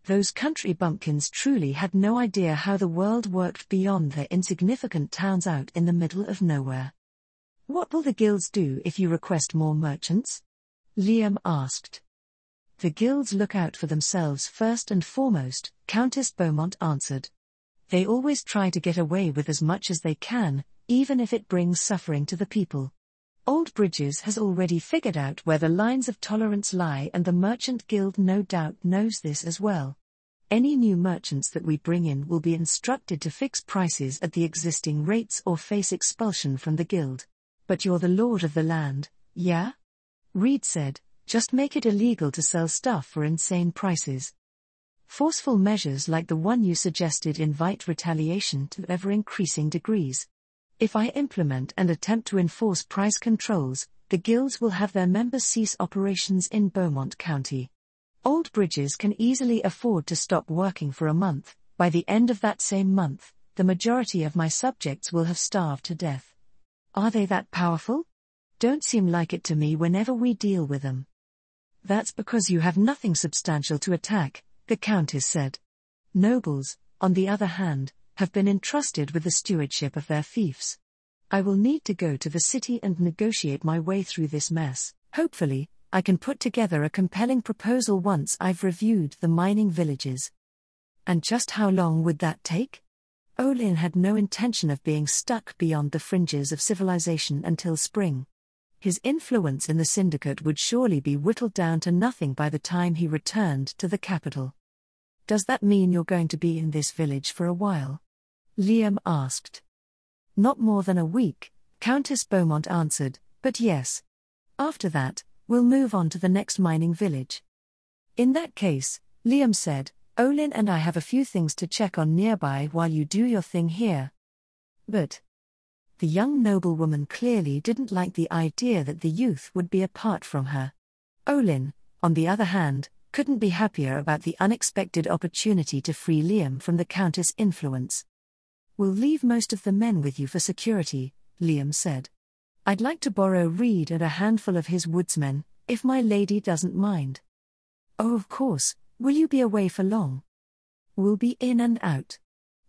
Those country bumpkins truly had no idea how the world worked beyond their insignificant towns out in the middle of nowhere. "What will the guilds do if you request more merchants?" Liam asked. "The guilds look out for themselves first and foremost," Countess Beaumont answered. "They always try to get away with as much as they can, even if it brings suffering to the people. Old Bridges has already figured out where the lines of tolerance lie, and the Merchant Guild no doubt knows this as well. Any new merchants that we bring in will be instructed to fix prices at the existing rates or face expulsion from the guild. But you're the lord of the land, yeah?" Reed said, "Just make it illegal to sell stuff for insane prices." "Forceful measures like the one you suggested invite retaliation to ever-increasing degrees. If I implement and attempt to enforce price controls, the guilds will have their members cease operations in Beaumont County. Old Bridges can easily afford to stop working for a month. By the end of that same month, the majority of my subjects will have starved to death. Are they that powerful? Don't seem like it to me whenever we deal with them." "That's because you have nothing substantial to attack," the Countess said. "Nobles, on the other hand, have been entrusted with the stewardship of their fiefs. I will need to go to the city and negotiate my way through this mess. Hopefully, I can put together a compelling proposal once I've reviewed the mining villages." "And just how long would that take?" Olin had no intention of being stuck beyond the fringes of civilization until spring. His influence in the syndicate would surely be whittled down to nothing by the time he returned to the capital. "Does that mean you're going to be in this village for a while?" Liam asked. "Not more than a week," Countess Beaumont answered, "but yes. After that, we'll move on to the next mining village." "In that case," Liam said, "Olin and I have a few things to check on nearby while you do your thing here." "But..." The young noblewoman clearly didn't like the idea that the youth would be apart from her. Olin, on the other hand, couldn't be happier about the unexpected opportunity to free Liam from the Countess' influence. "We'll leave most of the men with you for security," Liam said. "I'd like to borrow Reed and a handful of his woodsmen, if my lady doesn't mind." "Oh, of course. Will you be away for long?" "We'll be in and out.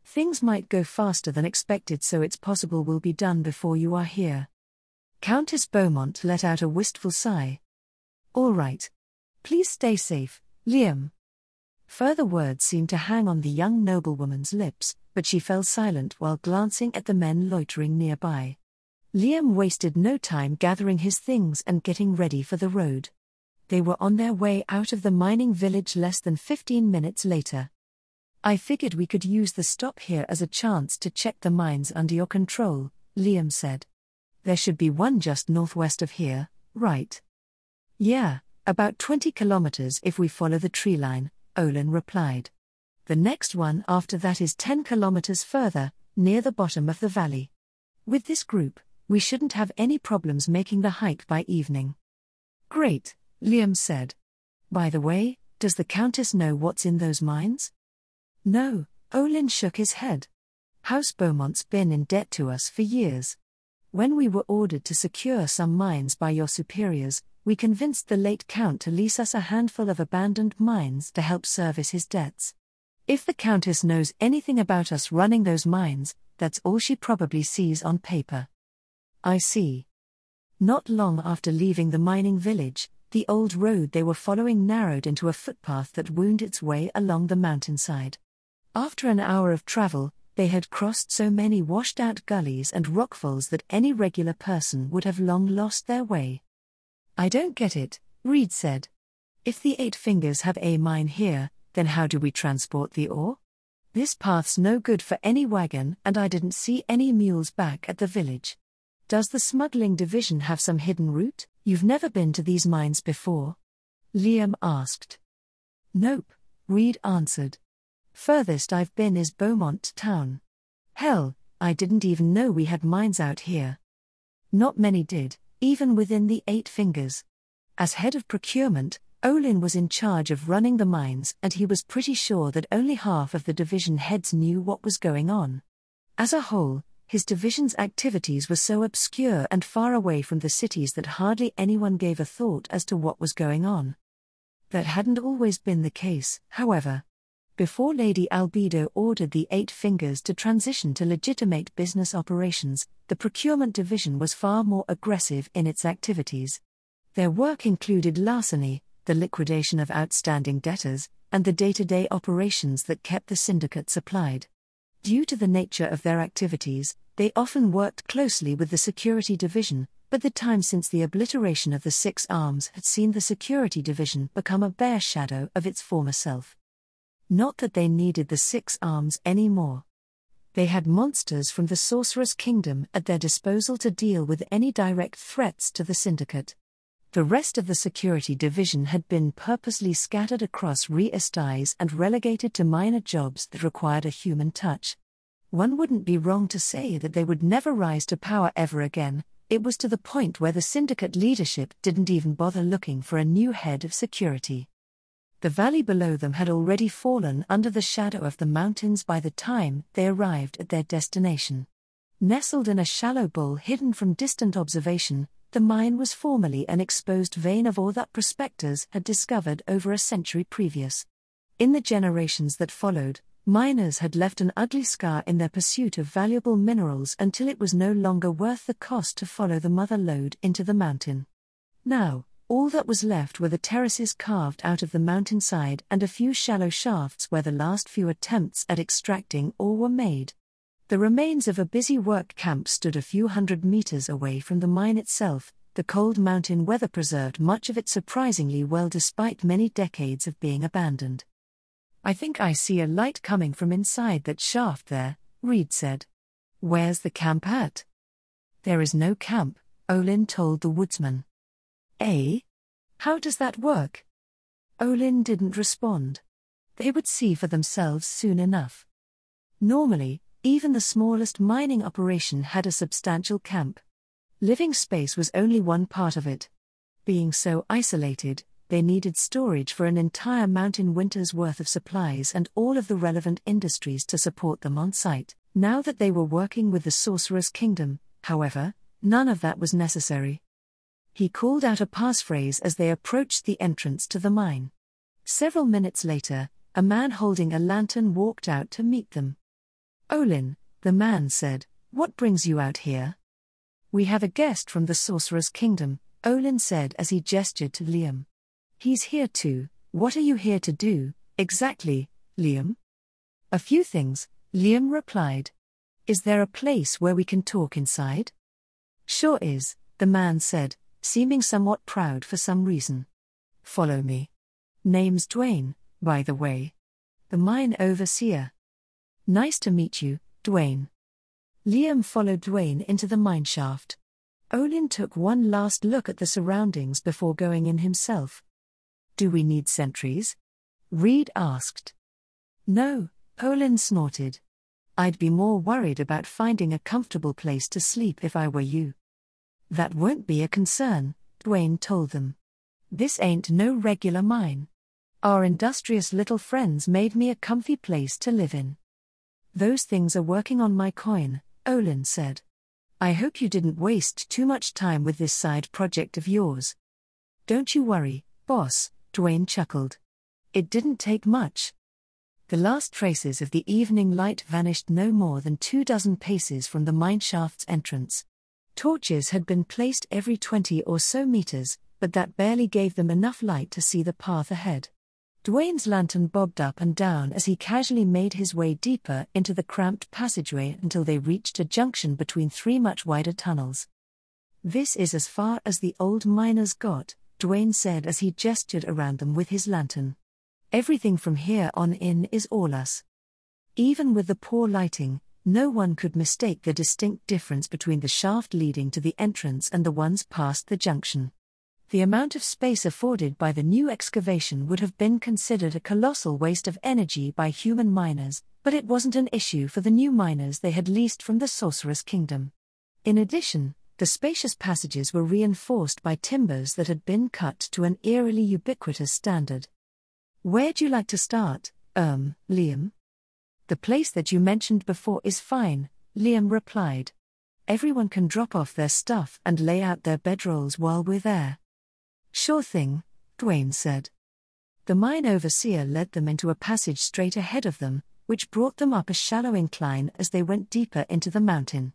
Things might go faster than expected, so it's possible we'll be done before you are here." Countess Beaumont let out a wistful sigh. "All right. Please stay safe, Liam." Further words seemed to hang on the young noblewoman's lips, but she fell silent while glancing at the men loitering nearby. Liam wasted no time gathering his things and getting ready for the road. They were on their way out of the mining village less than 15 minutes later. "I figured we could use the stop here as a chance to check the mines under your control," Liam said. "There should be one just northwest of here, right?" "Yeah, about 20 kilometers if we follow the tree line," Olin replied. The next one after that is 10 kilometers further, near the bottom of the valley. With this group, we shouldn't have any problems making the hike by evening. Great, Liam said. By the way, does the Countess know what's in those mines? No, Olin shook his head. House Beaumont's been in debt to us for years. When we were ordered to secure some mines by your superiors, we convinced the late Count to lease us a handful of abandoned mines to help service his debts. If the Countess knows anything about us running those mines, that's all she probably sees on paper. I see. Not long after leaving the mining village, the old road they were following narrowed into a footpath that wound its way along the mountainside. After an hour of travel, they had crossed so many washed-out gullies and rockfalls that any regular person would have long lost their way. I don't get it, Reed said. If the Eight Fingers have a mine here, then how do we transport the ore? This path's no good for any wagon, and I didn't see any mules back at the village. Does the smuggling division have some hidden route? You've never been to these mines before? Liam asked. Nope, Reed answered. Furthest I've been is Beaumont town. Hell, I didn't even know we had mines out here. Not many did, even within the Eight Fingers. As head of procurement, Olin was in charge of running the mines, and he was pretty sure that only half of the division heads knew what was going on. As a whole, his division's activities were so obscure and far away from the cities that hardly anyone gave a thought as to what was going on. That hadn't always been the case, however. Before Lady Albedo ordered the Eight Fingers to transition to legitimate business operations, the procurement division was far more aggressive in its activities. Their work included larceny, the liquidation of outstanding debtors, and the day-to-day operations that kept the syndicate supplied. Due to the nature of their activities, they often worked closely with the security division, but the time since the obliteration of the Six Arms had seen the security division become a bare shadow of its former self. Not that they needed the Six Arms anymore. They had monsters from the Sorcerer's Kingdom at their disposal to deal with any direct threats to the syndicate. The rest of the security division had been purposely scattered across Re-Estais and relegated to minor jobs that required a human touch. One wouldn't be wrong to say that they would never rise to power ever again. It was to the point where the syndicate leadership didn't even bother looking for a new head of security. The valley below them had already fallen under the shadow of the mountains by the time they arrived at their destination. Nestled in a shallow bowl hidden from distant observation, the mine was formerly an exposed vein of ore that prospectors had discovered over a century previous. In the generations that followed, miners had left an ugly scar in their pursuit of valuable minerals until it was no longer worth the cost to follow the mother lode into the mountain. Now, all that was left were the terraces carved out of the mountainside and a few shallow shafts where the last few attempts at extracting ore were made. The remains of a busy work camp stood a few hundred meters away from the mine itself. The cold mountain weather preserved much of it surprisingly well despite many decades of being abandoned. I think I see a light coming from inside that shaft there, Reed said. Where's the camp at? There is no camp, Olin told the woodsman. Eh? How does that work? Olin didn't respond. They would see for themselves soon enough. Normally, even the smallest mining operation had a substantial camp. Living space was only one part of it. Being so isolated, they needed storage for an entire mountain winter's worth of supplies and all of the relevant industries to support them on site. Now that they were working with the Sorcerer's Kingdom, however, none of that was necessary. He called out a passphrase as they approached the entrance to the mine. Several minutes later, a man holding a lantern walked out to meet them. Olin, the man said, what brings you out here? We have a guest from the Sorcerer's Kingdom, Olin said as he gestured to Liam. He's here too. What are you here to do, exactly, Liam? A few things, Liam replied. Is there a place where we can talk inside? Sure is, the man said, seeming somewhat proud for some reason. Follow me. Name's Dwayne, by the way. The mine overseer. Nice to meet you, Dwayne. Liam followed Dwayne into the mineshaft. Olin took one last look at the surroundings before going in himself. Do we need sentries? Reed asked. No, Olin snorted. I'd be more worried about finding a comfortable place to sleep if I were you. That won't be a concern, Dwayne told them. This ain't no regular mine. Our industrious little friends made me a comfy place to live in. Those things are working on my coin, Olin said. I hope you didn't waste too much time with this side project of yours. Don't you worry, boss, Dwayne chuckled. It didn't take much. The last traces of the evening light vanished no more than 24 paces from the mineshaft's entrance. Torches had been placed every 20 or so meters, but that barely gave them enough light to see the path ahead. Dwayne's lantern bobbed up and down as he casually made his way deeper into the cramped passageway until they reached a junction between 3 much wider tunnels. This is as far as the old miners got, Dwayne said as he gestured around them with his lantern. Everything from here on in is all us. Even with the poor lighting, no one could mistake the distinct difference between the shaft leading to the entrance and the ones past the junction. The amount of space afforded by the new excavation would have been considered a colossal waste of energy by human miners, but it wasn't an issue for the new miners they had leased from the Sorceress Kingdom. In addition, the spacious passages were reinforced by timbers that had been cut to an eerily ubiquitous standard. Where'd you like to start, Liam? The place that you mentioned before is fine, Liam replied. Everyone can drop off their stuff and lay out their bedrolls while we're there. Sure thing, Dwayne said. The mine overseer led them into a passage straight ahead of them, which brought them up a shallow incline as they went deeper into the mountain.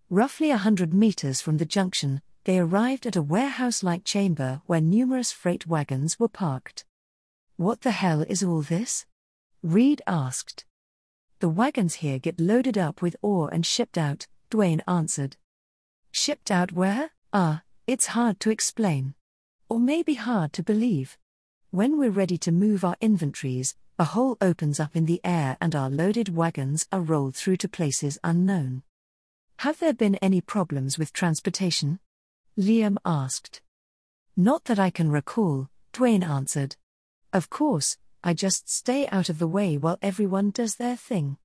Roughly 100 meters from the junction, they arrived at a warehouse-like chamber where numerous freight wagons were parked. What the hell is all this? Reed asked. The wagons here get loaded up with ore and shipped out, Dwayne answered. Shipped out where? It's hard to explain. Or maybe hard to believe. When we're ready to move our inventories, a hole opens up in the air and our loaded wagons are rolled through to places unknown. Have there been any problems with transportation? Liam asked. Not that I can recall, Dwayne answered. Of course, I just stay out of the way while everyone does their thing.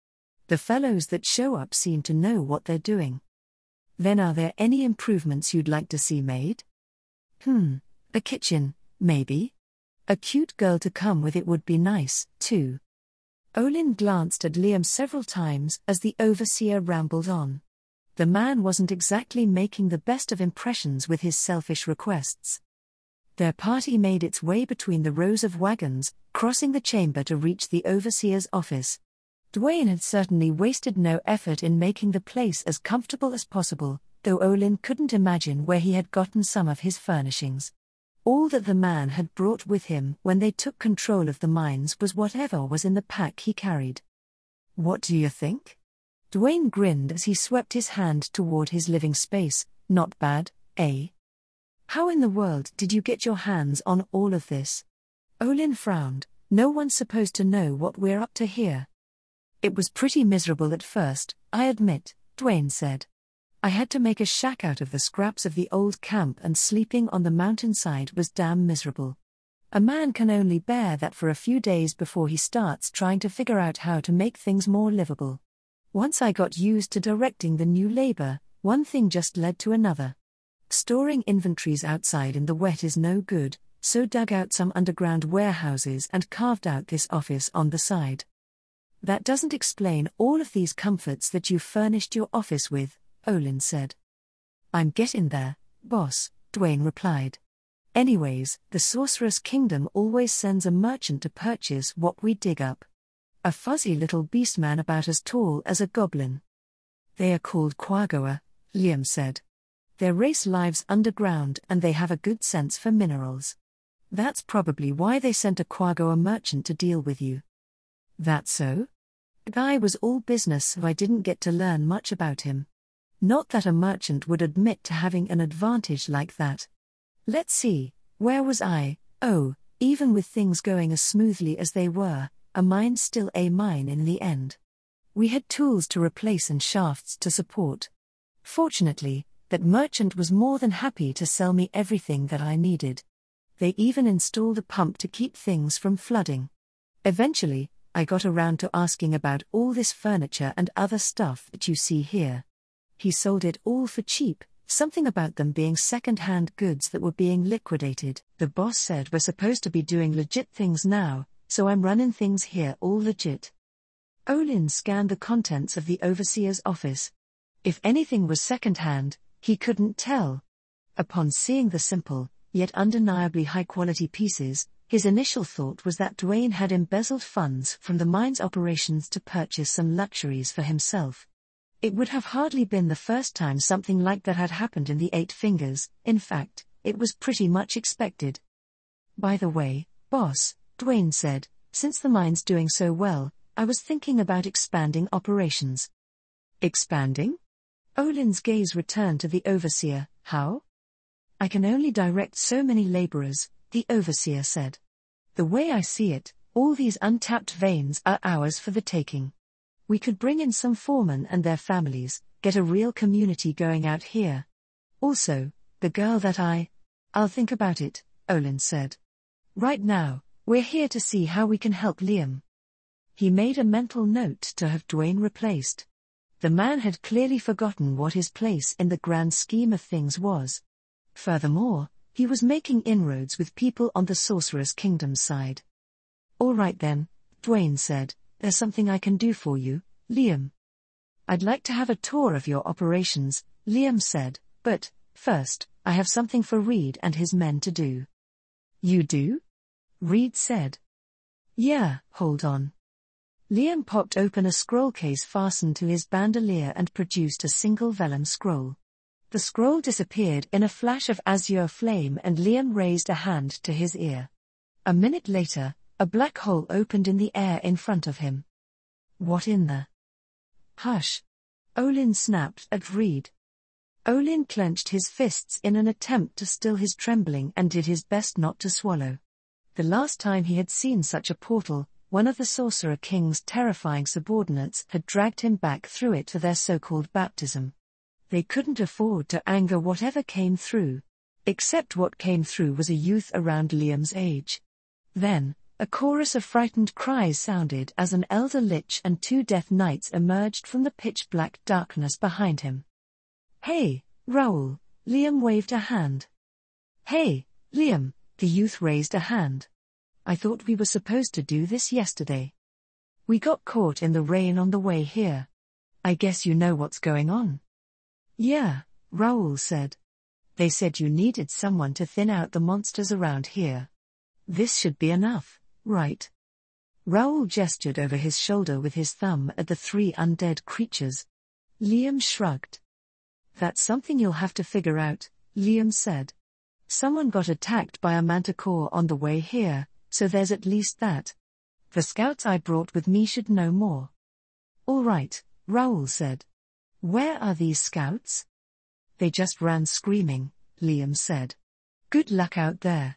The fellows that show up seem to know what they're doing. Then are there any improvements you'd like to see made? A kitchen, maybe? A cute girl to come with it would be nice, too. Olin glanced at Liam several times as the overseer rambled on. The man wasn't exactly making the best of impressions with his selfish requests. Their party made its way between the rows of wagons, crossing the chamber to reach the overseer's office. Dwayne had certainly wasted no effort in making the place as comfortable as possible, though Olin couldn't imagine where he had gotten some of his furnishings. All that the man had brought with him when they took control of the mines was whatever was in the pack he carried. What do you think? Dwayne grinned as he swept his hand toward his living space. Not bad, eh? How in the world did you get your hands on all of this? Olin frowned. No one's supposed to know what we're up to here. It was pretty miserable at first, I admit, Dwayne said. I had to make a shack out of the scraps of the old camp, and sleeping on the mountainside was damn miserable. A man can only bear that for a few days before he starts trying to figure out how to make things more livable. Once I got used to directing the new labor, one thing just led to another. Storing inventories outside in the wet is no good, so dug out some underground warehouses and carved out this office on the side. That doesn't explain all of these comforts that you've furnished your office with, Olin said. I'm getting there, boss, Dwayne replied. Anyways, the Sorceress Kingdom always sends a merchant to purchase what we dig up. A fuzzy little beastman about as tall as a goblin. They are called Quagoa, Liam said. Their race lives underground and they have a good sense for minerals. That's probably why they sent a Quagoa merchant to deal with you. That so? The guy was all business, so I didn't get to learn much about him. Not that a merchant would admit to having an advantage like that. Let's see, where was I? Oh, even with things going as smoothly as they were, a mine's still a mine in the end. We had tools to replace and shafts to support. Fortunately, that merchant was more than happy to sell me everything that I needed. They even installed a pump to keep things from flooding. Eventually, I got around to asking about all this furniture and other stuff that you see here. He sold it all for cheap, something about them being second-hand goods that were being liquidated. The boss said we're supposed to be doing legit things now, so I'm running things here all legit. Olin scanned the contents of the overseer's office. If anything was second-hand, he couldn't tell. Upon seeing the simple, yet undeniably high-quality pieces, his initial thought was that Dwayne had embezzled funds from the mine's operations to purchase some luxuries for himself. It would have hardly been the first time something like that had happened in the Eight Fingers. In fact, it was pretty much expected. By the way, boss, Dwayne said, since the mine's doing so well, I was thinking about expanding operations. Expanding? Olin's gaze returned to the overseer. How? I can only direct so many laborers, the overseer said. The way I see it, all these untapped veins are ours for the taking. We could bring in some foremen and their families, get a real community going out here. Also, the girl that I'll think about it, Olin said. Right now, we're here to see how we can help Liam. He made a mental note to have Dwayne replaced. The man had clearly forgotten what his place in the grand scheme of things was. Furthermore, he was making inroads with people on the Sorcerer's Kingdom's side. All right then, Dwayne said, there's something I can do for you, Liam. I'd like to have a tour of your operations, Liam said, but, first, I have something for Reed and his men to do. You do? Reed said. Yeah, hold on. Liam popped open a scroll case fastened to his bandolier and produced a single vellum scroll. The scroll disappeared in a flash of azure flame and Liam raised a hand to his ear. A minute later, a black hole opened in the air in front of him. What in the? Hush! Olin snapped at Reed. Olin clenched his fists in an attempt to still his trembling and did his best not to swallow. The last time he had seen such a portal, one of the Sorcerer King's terrifying subordinates had dragged him back through it to their so-called baptism. They couldn't afford to anger whatever came through. Except what came through was a youth around Liam's age. Then, a chorus of frightened cries sounded as an elder lich and two death knights emerged from the pitch-black darkness behind him. Hey, Raoul, Liam waved a hand. Hey, Liam, the youth raised a hand. I thought we were supposed to do this yesterday. We got caught in the rain on the way here. I guess you know what's going on. Yeah, Raoul said. They said you needed someone to thin out the monsters around here. This should be enough, right? Raoul gestured over his shoulder with his thumb at the three undead creatures. Liam shrugged. That's something you'll have to figure out, Liam said. Someone got attacked by a manticore on the way here, so there's at least that. The scouts I brought with me should know more. All right, Raoul said. Where are these scouts? They just ran screaming, Liam said. Good luck out there.